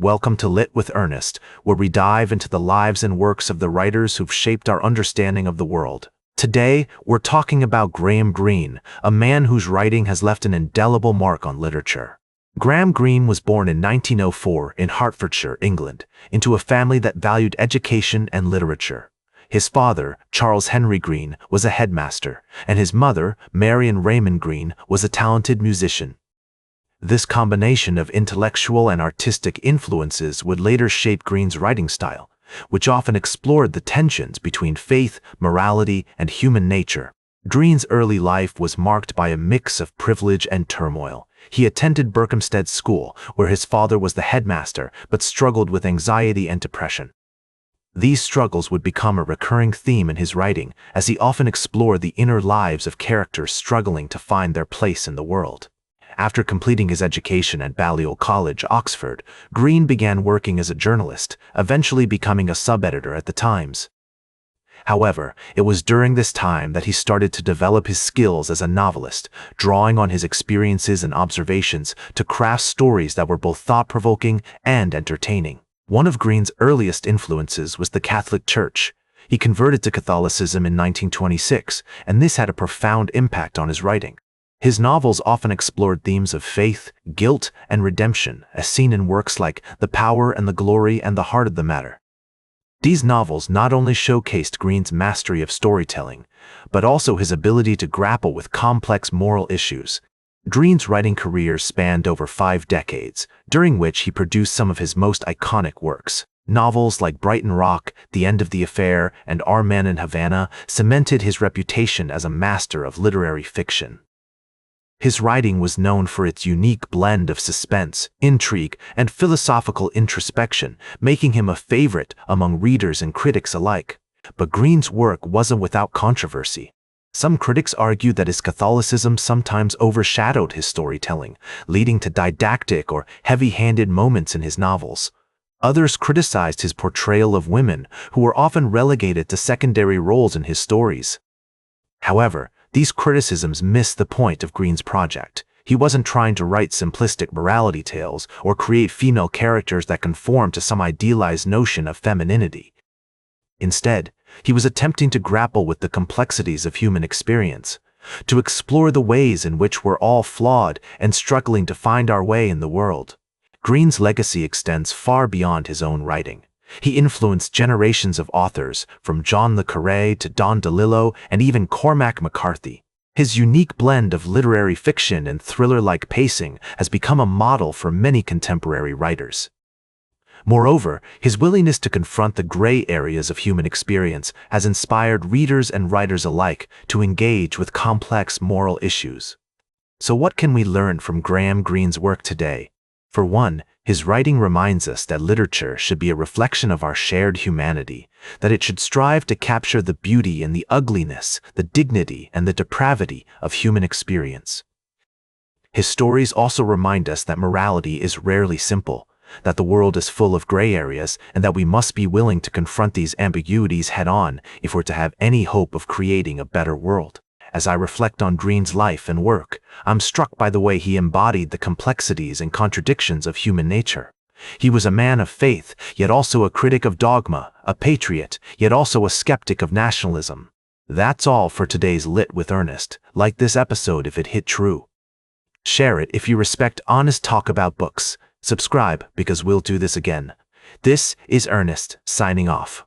Welcome to Lit with Ernest, where we dive into the lives and works of the writers who've shaped our understanding of the world. Today, we're talking about Graham Greene, a man whose writing has left an indelible mark on literature. Graham Greene was born in 1904 in Hertfordshire, England, into a family that valued education and literature. His father, Charles Henry Greene, was a headmaster, and his mother, Marion Raymond Greene, was a talented musician. This combination of intellectual and artistic influences would later shape Greene's writing style, which often explored the tensions between faith, morality, and human nature. Greene's early life was marked by a mix of privilege and turmoil. He attended Berkhamsted School, where his father was the headmaster, but struggled with anxiety and depression. These struggles would become a recurring theme in his writing, as he often explored the inner lives of characters struggling to find their place in the world. After completing his education at Balliol College, Oxford, Greene began working as a journalist, eventually becoming a sub-editor at the Times. However, it was during this time that he started to develop his skills as a novelist, drawing on his experiences and observations to craft stories that were both thought-provoking and entertaining. One of Greene's earliest influences was the Catholic Church. He converted to Catholicism in 1926, and this had a profound impact on his writing. His novels often explored themes of faith, guilt, and redemption, as seen in works like The Power and the Glory and The Heart of the Matter. These novels not only showcased Greene's mastery of storytelling, but also his ability to grapple with complex moral issues. Greene's writing career spanned over 5 decades, during which he produced some of his most iconic works. Novels like Brighton Rock, The End of the Affair, and Our Man in Havana cemented his reputation as a master of literary fiction. His writing was known for its unique blend of suspense, intrigue, and philosophical introspection, making him a favorite among readers and critics alike. But Greene's work wasn't without controversy. Some critics argued that his Catholicism sometimes overshadowed his storytelling, leading to didactic or heavy-handed moments in his novels. Others criticized his portrayal of women, who were often relegated to secondary roles in his stories. However, these criticisms missed the point of Greene's project. He wasn't trying to write simplistic morality tales or create female characters that conform to some idealized notion of femininity. Instead, he was attempting to grapple with the complexities of human experience, to explore the ways in which we're all flawed and struggling to find our way in the world. Greene's legacy extends far beyond his own writing. He influenced generations of authors, from John le Carré to Don DeLillo and even Cormac McCarthy. His unique blend of literary fiction and thriller-like pacing has become a model for many contemporary writers. Moreover, his willingness to confront the gray areas of human experience has inspired readers and writers alike to engage with complex moral issues. So what can we learn from Graham Greene's work today? For one, his writing reminds us that literature should be a reflection of our shared humanity, that it should strive to capture the beauty and the ugliness, the dignity and the depravity of human experience. His stories also remind us that morality is rarely simple, that the world is full of gray areas, and that we must be willing to confront these ambiguities head-on if we're to have any hope of creating a better world. As I reflect on Greene's life and work, I'm struck by the way he embodied the complexities and contradictions of human nature. He was a man of faith, yet also a critic of dogma, a patriot, yet also a skeptic of nationalism. That's all for today's Lit with Ernest. Like this episode if it hit true. Share it if you respect honest talk about books. Subscribe because we'll do this again. This is Ernest, signing off.